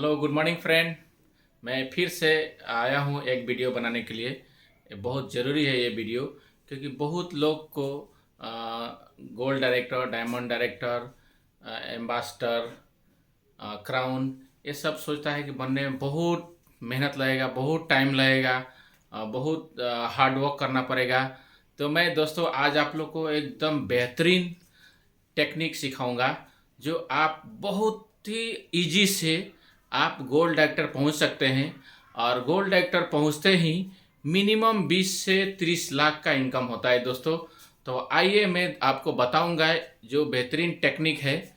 Hello good morning friend. मैं फिर से आया हूँ एक वीडियो बनाने के लिए। ये बहुत ज़रूरी है ये वीडियो, क्योंकि बहुत लोग को gold director, diamond director, ambassador, crown, ये सब सोचता है कि बनने में बहुत मेहनत लगेगा, बहुत टाइम लगेगा, बहुत हार्ड वर्क करना पड़ेगा। तो मैं दोस्तों आज आप लोग को एकदम बेहतरीन टेक्निक सिखाऊंगा, जो आप बहुत ही इजी से आप गोल्ड डायरेक्टर पहुंच सकते हैं। और गोल्ड डायरेक्टर पहुंचते ही मिनिमम 20 से 30 लाख का इनकम होता है दोस्तों। तो आइए मैं आपको बताऊंगा जो बेहतरीन टेक्निक है,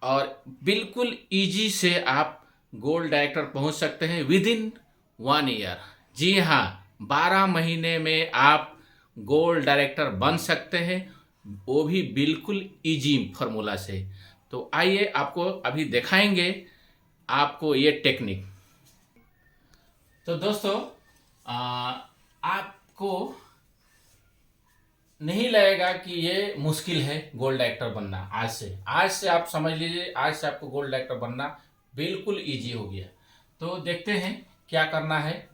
और बिल्कुल इजी से आप गोल्ड डायरेक्टर पहुंच सकते हैं विद इन 1 ईयर। जी हाँ, 12 महीने में आप गोल्ड डायरेक्टर बन सकते हैं, वो भी बिल्कुल इजी फार्मूला से। तो आइए आपको अभी दिखाएंगे आपको ये टेक्निक। तो दोस्तों आपको नहीं लगेगा कि ये मुश्किल है गोल्ड डायरेक्टर बनना। आज से आप समझ लीजिए, आज से आपको गोल्ड डायरेक्टर बनना बिल्कुल इजी हो गया। तो देखते हैं क्या करना है।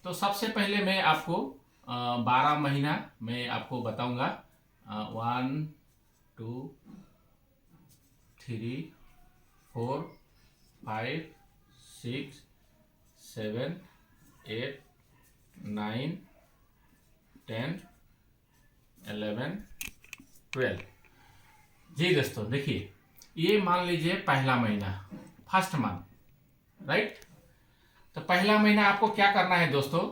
तो सबसे पहले मैं आपको 12 महीना मैं आपको बताऊंगा। 1 2 3 4 5 6 7 8 9 10 11 12। जी दोस्तों देखिए, ये मान लीजिए पहला महीना, फर्स्ट मंथ, राइट। तो पहला महीना आपको क्या करना है दोस्तों,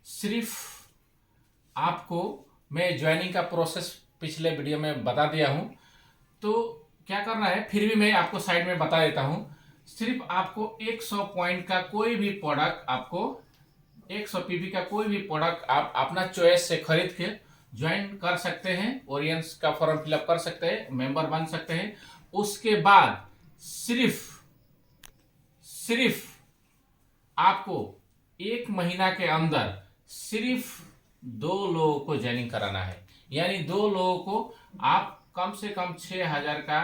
सिर्फ आपको मैं ज्वाइनिंग का प्रोसेस पिछले वीडियो में बता दिया हूं। तो क्या करना है, फिर भी मैं आपको साइड में बता देता हूं। सिर्फ आपको 100 पॉइंट का कोई भी प्रोडक्ट, आपको 100 पीवी का कोई भी प्रोडक्ट आप अपना चॉइस से खरीद के ज्वाइन कर सकते हैं। ऑडियंस का फॉर्म फिलअप कर सकते हैं, मेंबर बन सकते हैं। उसके बाद सिर्फ आपको 1 महीना के अंदर सिर्फ 2 लोगों को ज्वाइनिंग कराना है। यानी 2 लोगों को आप कम से कम 6,000 का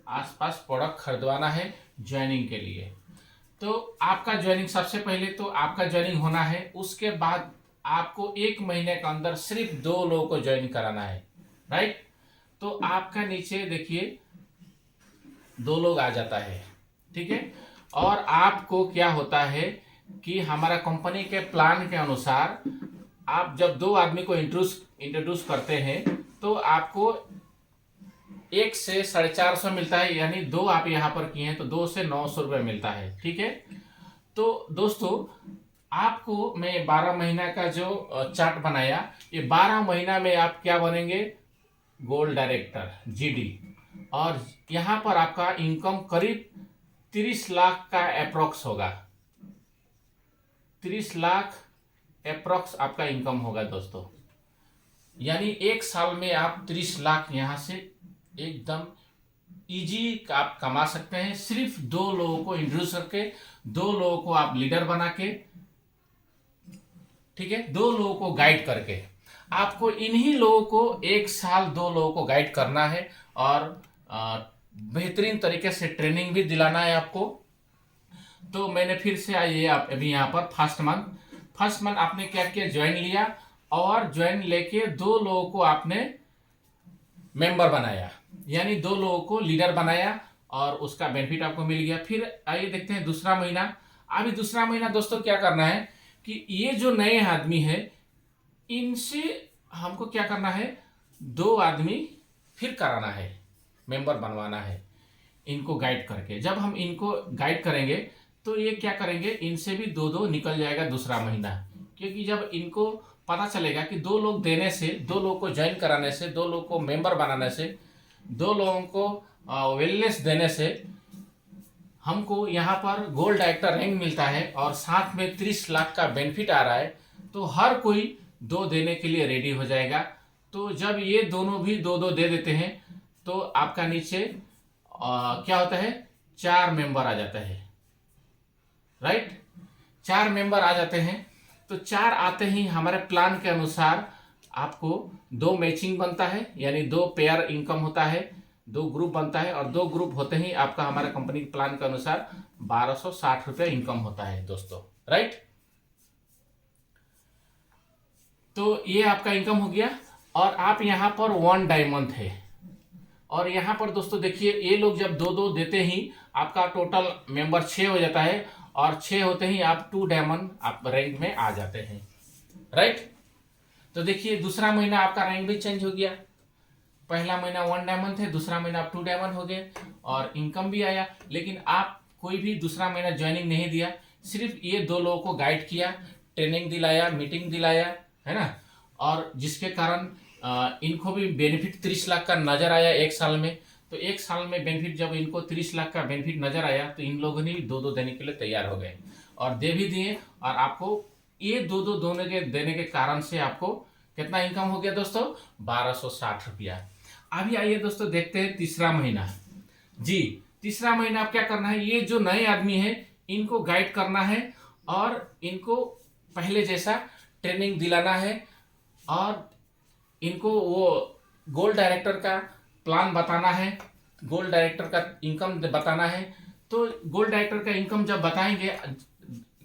आसपास प्रोडक्ट खरीदवाना है ज्वाइनिंग के लिए। तो आपका ज्वाइनिंग, सबसे पहले तो आपका ज्वाइनिंग होना है। उसके बाद आपको 1 महीने के अंदर सिर्फ 2 लोगों को ज्वाइन कराना है, राइट। तो आपका नीचे देखिए 2 लोग आ जाता है, ठीक है। और आपको क्या होता है कि हमारा कंपनी के प्लान के अनुसार आप जब 2 आदमी को इंट्रोड्यूस करते हैं तो आपको 1 से 450 मिलता है। यानी 2 आप यहाँ पर किए हैं तो 2 से 900 रुपये मिलता है, ठीक है। तो दोस्तों आपको मैं 12 महीना का जो चार्ट बनाया, ये 12 महीना में आप क्या बनेंगे, गोल्ड डायरेक्टर, जीडी। और यहाँ पर आपका इनकम करीब 30 लाख का अप्रोक्स होगा। 30 लाख अप्रोक्स आपका इनकम होगा दोस्तों। यानी 1 साल में आप 30 लाख यहाँ से एकदम इजी आप कमा सकते हैं। सिर्फ 2 लोगों को इंट्रोड्यूस करके, 2 लोगों को आप लीडर बना के, ठीक है, 2 लोगों को गाइड करके। आपको इन्हीं लोगों को 1 साल 2 लोगों को गाइड करना है, और बेहतरीन तरीके से ट्रेनिंग भी दिलाना है आपको। तो मैंने फिर से आइए आप अभी यहाँ पर फर्स्ट मंथ आपने क्या किया, ज्वाइन लिया, और ज्वाइन लेके 2 लोगों को आपने मेंबर बनाया, यानी 2 लोगों को लीडर बनाया, और उसका बेनिफिट आपको मिल गया। फिर आइए देखते हैं दूसरा महीना। अभी दूसरा महीना दोस्तों क्या करना है कि ये जो नए आदमी है, इनसे हमको क्या करना है, 2 आदमी फिर कराना है, मेंबर बनवाना है, इनको गाइड करके। जब हम इनको गाइड करेंगे तो ये क्या करेंगे, इनसे भी 2-2 निकल जाएगा दूसरा महीना। क्योंकि जब इनको पता चलेगा कि 2 लोग देने से, 2 लोगों को ज्वाइन कराने से, 2 लोगों को मेंबर बनाने से, 2 लोगों को वेलनेस देने से हमको यहाँ पर गोल्ड डायरेक्टर रैंक मिलता है, और साथ में 30 लाख का बेनिफिट आ रहा है। तो हर कोई 2 देने के लिए रेडी हो जाएगा। तो जब ये दोनों भी 2-2 दे देते हैं तो आपका नीचे क्या होता है, 4 मेंबर आ जाता है, राइट। 4 मेंबर आ जाते हैं। तो 4 आते ही हमारे प्लान के अनुसार आपको 2 मैचिंग बनता है, यानी 2 पेयर इनकम होता है। 2 ग्रुप बनता है और 2 ग्रुप होते ही आपका हमारा कंपनी के प्लान के अनुसार 1260 रुपये इनकम होता है दोस्तों, राइट। तो ये आपका इनकम हो गया। और आप यहाँ पर 1 डायमंड है, और यहाँ पर दोस्तों देखिए ये लोग जब 2-2 देते ही आपका टोटल मेंबर 6 हो जाता है, और 6 होते ही आप 2 डायमंड आप रैंक में आ जाते हैं, राइट। तो देखिए दूसरा महीना आपका रैंक भी चेंज हो गया। पहला महीना 1 डायमंड थे, दूसरा महीना आप 2 डायमंड हो गए और इनकम भी आया। लेकिन आप कोई भी दूसरा महीना ज्वाइनिंग नहीं दिया, सिर्फ ये 2 लोगों को गाइड किया, ट्रेनिंग दिलाया, मीटिंग दिलाया, है ना। और जिसके कारण इनको भी बेनिफिट 30 लाख का नजर आया 1 साल में। तो 1 साल में बेनिफिट जब इनको 30 लाख का बेनिफिट नजर आया तो इन लोगों ने 2-2 देने के लिए तैयार हो गए और दे भी दिए। और आपको ये 2-2 देने के कारण से आपको कितना इनकम हो गया दोस्तों, 1260 रुपया। अभी आइए दोस्तों देखते हैं तीसरा महीना। जी, तीसरा महीना आप क्या करना है, ये जो नए आदमी है इनको गाइड करना है और इनको पहले जैसा ट्रेनिंग दिलाना है और इनको वो गोल्ड डायरेक्टर का प्लान बताना है, गोल्ड डायरेक्टर का इनकम बताना है। तो गोल्ड डायरेक्टर का इनकम जब बताएंगे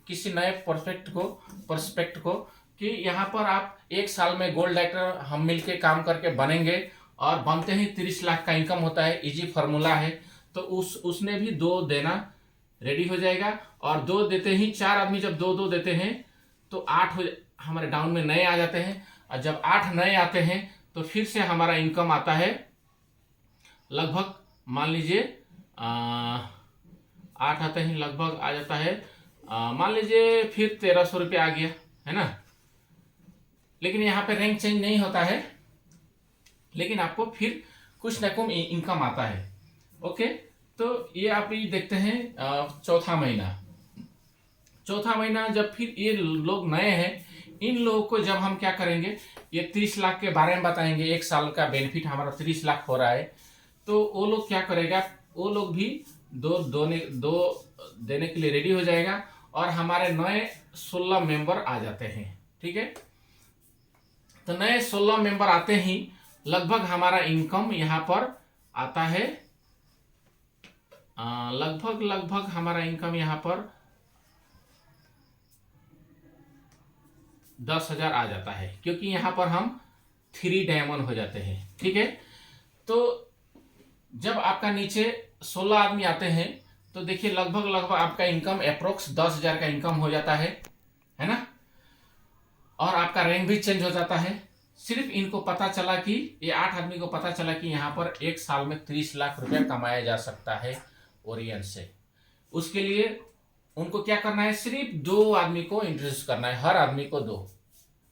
किसी नए पर्सपेक्ट को कि यहाँ पर आप 1 साल में गोल्ड डायरेक्टर हम मिलके काम करके बनेंगे और बनते ही 30 लाख का इनकम होता है, इजी फार्मूला है। तो उसने भी 2 देना रेडी हो जाएगा और 2 देते ही 4 आदमी जब 2-2 देते हैं तो 8 हमारे डाउन में नए आ जाते हैं। और जब 8 नए आते हैं तो फिर से हमारा इनकम आता है लगभग, मान लीजिए 8 आते ही लगभग आ जाता है, मान लीजिए फिर 1300 रुपये आ गया, है ना। लेकिन यहाँ पे रैंक चेंज नहीं होता है, लेकिन आपको फिर कुछ न कुछ इनकम आता है। ओके, तो ये आप ये देखते हैं चौथा महीना जब फिर ये लोग नए हैं, इन लोगों को जब हम क्या करेंगे, ये 30 लाख के बारे में बताएंगे, 1 साल का बेनिफिट हमारा 30 लाख हो रहा है। तो वो लोग क्या करेगा, वो लोग भी 2 देने के लिए रेडी हो जाएगा और हमारे नए 16 मेंबर आ जाते हैं, ठीक है। तो नए 16 मेंबर आते ही लगभग हमारा इनकम यहाँ पर आता है, लगभग हमारा इनकम यहाँ पर 10,000 आ जाता है, क्योंकि यहाँ पर हम 3 डायमंड हो जाते हैं, ठीक है। तो जब आपका नीचे 16 आदमी आते हैं तो देखिए लगभग आपका इनकम अप्रोक्स 10,000 का इनकम हो जाता है ना। और आपका रैंक भी चेंज हो जाता है। सिर्फ इनको पता चला कि ये 8 आदमी को पता चला कि यहाँ पर 1 साल में 30 लाख रुपया कमाया जा सकता है ओरियन से। उसके लिए उनको क्या करना है, सिर्फ 2 आदमी को इंट्रोड्यूस करना है, हर आदमी को 2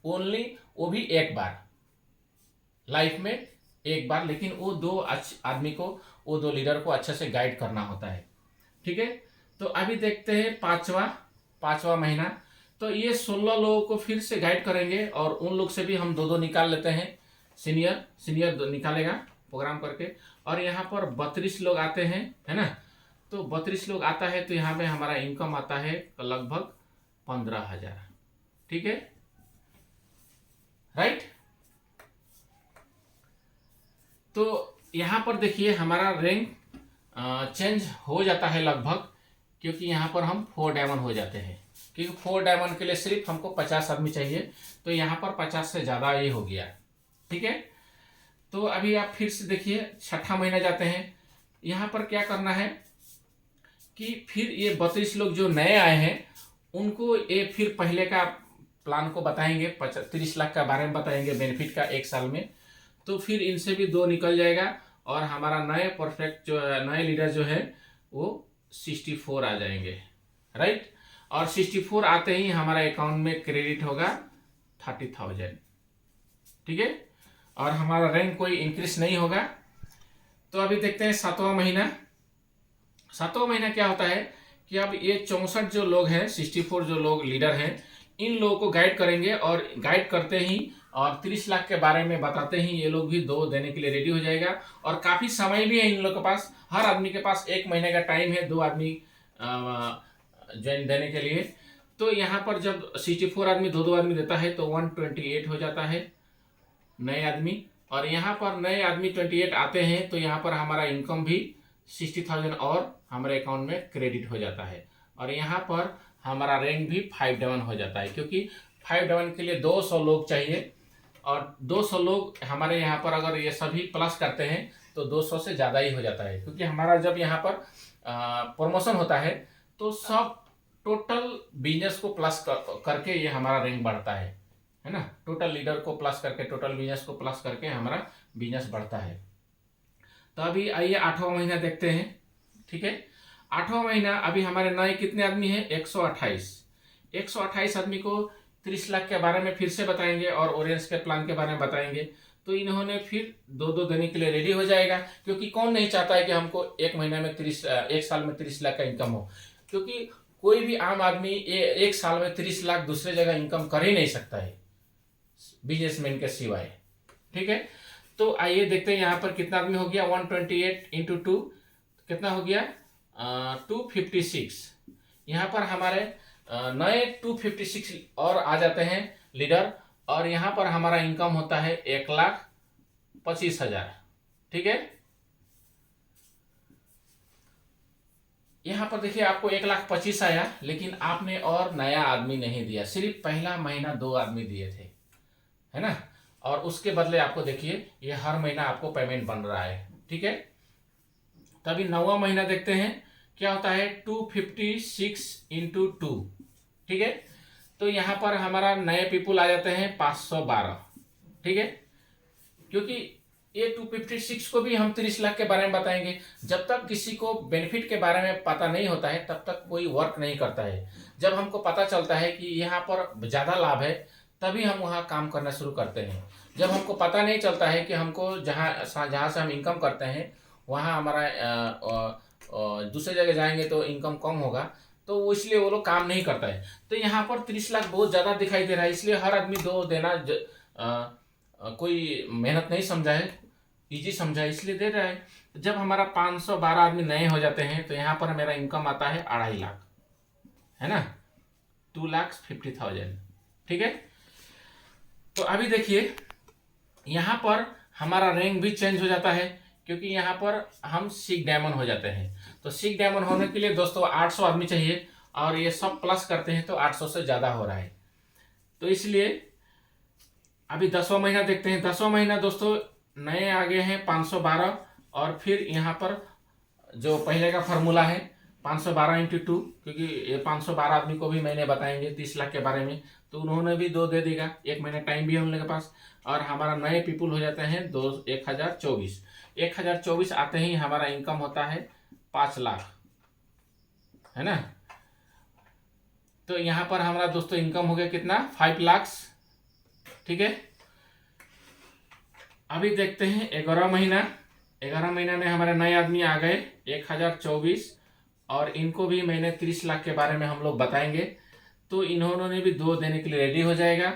ओनली, वो भी एक बार लाइफ में, एक बार। लेकिन वो 2 आदमी को, वो 2 लीडर को अच्छे से गाइड करना होता है, ठीक है। तो अभी देखते हैं पांचवा महीना। तो ये 16 लोगों को फिर से गाइड करेंगे और उन लोग से भी हम 2-2 निकाल लेते हैं, सीनियर निकालेगा प्रोग्राम करके। और यहाँ पर 32 लोग आते हैं, है ना। तो 32 लोग आता है तो यहाँ पे हमारा इनकम आता है लगभग 15,000, ठीक है, राइट। तो यहाँ पर देखिए हमारा रैंक चेंज हो जाता है लगभग, क्योंकि यहाँ पर हम 4 डायमंड हो जाते हैं, क्योंकि 4 डायमंड के लिए सिर्फ हमको 50 आदमी चाहिए। तो यहाँ पर 50 से ज़्यादा ये हो गया, ठीक है। तो अभी आप फिर से देखिए छठा महीना जाते हैं। यहाँ पर क्या करना है कि फिर ये 32 लोग जो नए आए हैं उनको ये फिर पहले का प्लान को बताएंगे, 30 लाख का बारे में बताएंगे बेनिफिट का 1 साल में। तो फिर इनसे भी 2 निकल जाएगा और हमारा नए लीडर जो है वो 64 आ जाएंगे, राइट। और 64 आते ही हमारा अकाउंट में क्रेडिट होगा 30,000, ठीक है। और हमारा रैंक कोई इंक्रीज नहीं होगा। तो अभी देखते हैं 7वां महीना क्या होता है कि अब ये 64 जो लोग हैं, 64 जो लोग लीडर हैं, इन लोगों को गाइड करेंगे और गाइड करते ही और 30 लाख के बारे में बताते ही ये लोग भी 2 देने के लिए रेडी हो जाएगा। और काफ़ी समय भी है इन लोग के पास, हर आदमी के पास 1 महीने का टाइम है 2 आदमी ज्वाइन देने के लिए। तो यहाँ पर जब 64 आदमी 2-2 आदमी देता है तो 128 हो जाता है नए आदमी। और यहाँ पर नए आदमी 28 आते हैं तो यहाँ पर हमारा इनकम भी 60,000 और हमारे अकाउंट में क्रेडिट हो जाता है। और यहाँ पर हमारा रैंक भी 5 हो जाता है, क्योंकि 5 के लिए 200 लोग चाहिए और 200 लोग हमारे यहाँ पर अगर ये सभी प्लस करते हैं तो 200 से ज़्यादा ही हो जाता है, क्योंकि हमारा जब यहाँ पर प्रमोशन होता है तो सब टोटल बिजनेस को प्लस करके ये हमारा रैंक बढ़ता है ना। टोटल लीडर को प्लस करके, टोटल बिजनेस को प्लस करके हमारा बिजनेस बढ़ता है। तो अभी आइए 8वां महीना देखते हैं। ठीक है, 8वां महीना अभी हमारे नए कितने आदमी हैं? 128 आदमी को 30 लाख के बारे में फिर से बताएंगे और ऑरेंज के प्लान के बारे में बताएंगे। तो इन्होंने फिर 2-2 देने के लिए रेडी हो जाएगा, क्योंकि कौन नहीं चाहता है कि हमको एक महीने में 1 साल में 30 लाख का इनकम हो। क्योंकि कोई भी आम आदमी एक साल में 30 लाख दूसरे जगह इनकम कर ही नहीं सकता है बिजनेसमैन के सिवाय। ठीक है, तो आइए देखते हैं यहाँ पर कितना आदमी हो गया। 128 इंटू 2 कितना हो गया? 256। यहाँ पर हमारे नए 256 और आ जाते हैं लीडर, और यहाँ पर हमारा इनकम होता है 1,25,000। ठीक है, यहाँ पर देखिए आपको 1,25,000 आया, लेकिन आपने और नया आदमी नहीं दिया, सिर्फ पहला महीना 2 आदमी दिए थे, है ना। और उसके बदले आपको देखिए ये हर महीना आपको पेमेंट बन रहा है। ठीक है, तभी 9वां महीना देखते हैं क्या होता है। 256 इंटू 2। ठीक है, तो यहाँ पर हमारा नए पीपुल आ जाते हैं 512। ठीक है, क्योंकि ये 256 को भी हम 30 लाख के बारे में बताएंगे। जब तक किसी को बेनिफिट के बारे में पता नहीं होता है तब तक कोई वर्क नहीं करता है। जब हमको पता चलता है कि यहाँ पर ज़्यादा लाभ है तभी हम वहाँ काम करना शुरू करते हैं। जब हमको पता नहीं चलता है कि हमको जहाँ से हम इनकम करते हैं वहाँ हमारा दूसरे जगह जाएंगे तो इनकम कम होगा, तो इसलिए वो लोग काम नहीं करता है। तो यहाँ पर 30 लाख बहुत ज़्यादा दिखाई दे रहा है, इसलिए हर आदमी 2 देना कोई मेहनत नहीं समझा है, इजी समझा है, इसलिए दे रहा है। जब हमारा 512 आदमी नए हो जाते हैं तो यहाँ पर मेरा इनकम आता है 2.5 लाख, है ना, 2,50,000। ठीक है, तो अभी देखिए यहाँ पर हमारा रैंक भी चेंज हो जाता है, क्योंकि यहाँ पर हम सिक डायमंड हो जाते हैं। तो सिक डायमंड होने के लिए दोस्तों 800 आदमी चाहिए, और ये सब प्लस करते हैं तो 800 से ज़्यादा हो रहा है। तो इसलिए अभी 10वां महीना देखते हैं। 10वां महीना दोस्तों नए आ गए हैं 512, और फिर यहाँ पर जो पहले का फार्मूला है 512 इंटू 2, क्योंकि ये 512 आदमी को भी मैंने बताएंगे 30 लाख के बारे में, तो उन्होंने भी 2 दे देगा, 1 महीना टाइम भी है उन लोगों के पास। और हमारा नए पीपुल हो जाते हैं 1024 आते ही हमारा इनकम होता है 5 लाख, है ना। तो यहाँ पर हमारा दोस्तों इनकम हो गया कितना? 5 लाख। ठीक है, अभी देखते हैं 11वां महीना। 11वां महीना में हमारे नए आदमी आ गए 1024, और इनको भी मैंने 30 लाख के बारे में हम लोग बताएंगे। तो इन्होंने भी 2 देने के लिए रेडी हो जाएगा,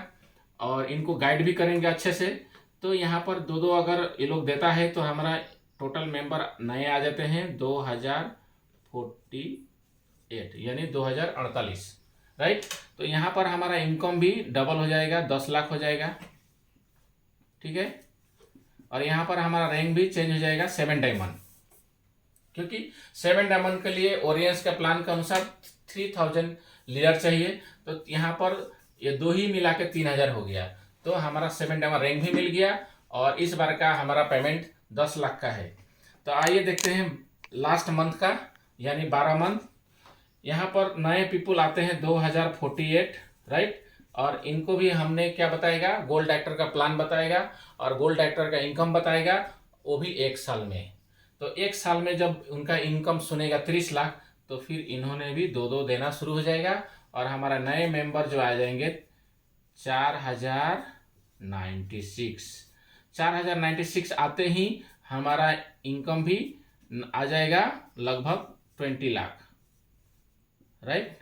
और इनको गाइड भी करेंगे अच्छे से। तो यहाँ पर 2-2 अगर ये लोग देता है तो हमारा टोटल मेंबर नए आ जाते हैं 2048, यानी 2048, राइट। तो यहाँ पर हमारा इनकम भी डबल हो जाएगा, 10 लाख हो जाएगा। ठीक है, और यहाँ पर हमारा रैंक भी चेंज हो जाएगा 7 डायमंड, क्योंकि 7 डायमंड के लिए ओरियंस के प्लान के अनुसार 3000 लीडर चाहिए। तो यहाँ पर ये 2 ही मिला के 3000 हो गया, तो हमारा 7 डायमंड रैंक भी मिल गया, और इस बार का हमारा पेमेंट 10 लाख का है। तो आइए देखते हैं लास्ट मंथ का, यानी 12 मंथ। यहाँ पर नए पीपुल आते हैं 2048, राइट। और इनको भी हमने क्या बताएगा? गोल्ड एक्टर का प्लान बताएगा, और गोल्ड एक्टर का इनकम बताएगा, वो भी 1 साल में। तो 1 साल में जब उनका इनकम सुनेगा 30 लाख, तो फिर इन्होंने भी 2-2 देना शुरू हो जाएगा, और हमारा नए मेंबर जो आ जाएंगे 4096 आते ही हमारा इनकम भी आ जाएगा लगभग 20 लाख, राइट।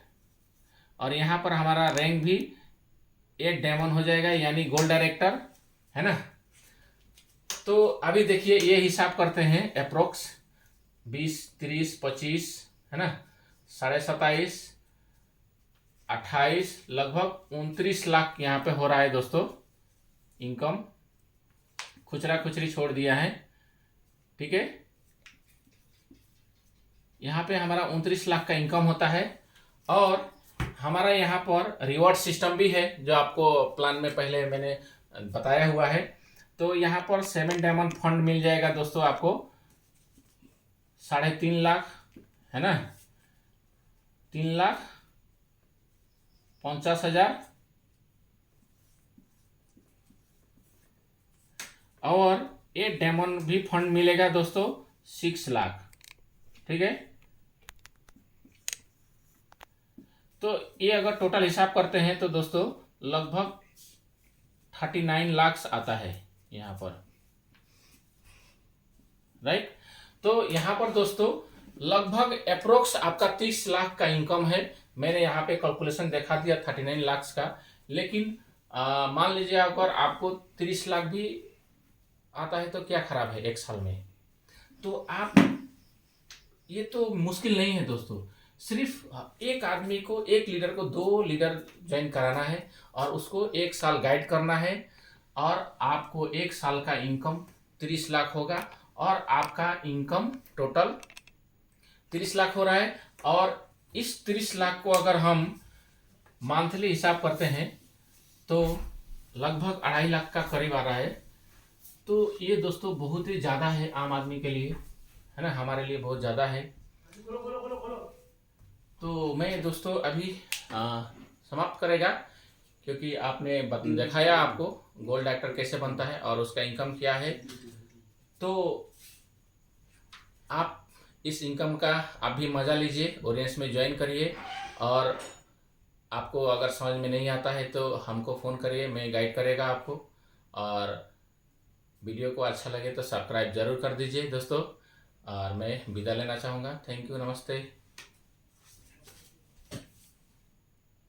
और यहाँ पर हमारा रैंक भी 8 डायमंड हो जाएगा, यानी गोल्ड डायरेक्टर, है ना। तो अभी देखिए ये हिसाब करते हैं, अप्रोक्स 20, 30, 25, है ना, 27.5, 28, लगभग 29 लाख यहाँ पे हो रहा है दोस्तों इनकम। खुचरा खुचरी छोड़ दिया है। ठीक है, यहाँ पे हमारा 29 लाख का इनकम होता है। और हमारा यहाँ पर रिवॉर्ड सिस्टम भी है, जो आपको प्लान में पहले मैंने बताया हुआ है। तो यहाँ पर 7 डायमंड फंड मिल जाएगा दोस्तों आपको, 3.5 लाख, है ना, 3,50,000। और 8 डायमंड भी फंड मिलेगा दोस्तों, 6 लाख। ठीक है, तो ये अगर टोटल हिसाब करते हैं तो दोस्तों लगभग 39 लाख आता है यहाँ पर, राइट। तो यहाँ पर दोस्तों लगभग अप्रोक्स आपका 30 लाख का इनकम है। मैंने यहाँ पे कैलकुलेशन देखा दिया 39 लाख का, लेकिन मान लीजिए अगर आपको 30 लाख भी आता है तो क्या खराब है एक साल में। तो आप, ये तो मुश्किल नहीं है दोस्तों, सिर्फ एक आदमी को, एक लीडर को 2 लीडर ज्वाइन कराना है और उसको 1 साल गाइड करना है, और आपको 1 साल का इनकम 30 लाख होगा। और आपका इनकम टोटल 30 लाख हो रहा है। और इस 30 लाख को अगर हम मंथली हिसाब करते हैं तो लगभग 2.5 लाख का करीब आ रहा है। तो ये दोस्तों बहुत ही ज़्यादा है आम आदमी के लिए, है ना, हमारे लिए बहुत ज़्यादा है। तो मैं दोस्तों अभी समाप्त करेगा, क्योंकि आपने दिखाया आपको गोल्ड एक्टर कैसे बनता है और उसका इनकम क्या है। तो आप इस इनकम का आप भी मज़ा लीजिए, ऑडियंस में ज्वाइन करिए। और आपको अगर समझ में नहीं आता है तो हमको फ़ोन करिए, मैं गाइड करेगा आपको। और वीडियो को अच्छा लगे तो सब्सक्राइब ज़रूर कर दीजिए दोस्तों। और मैं विदा लेना चाहूँगा। थैंक यू, नमस्ते।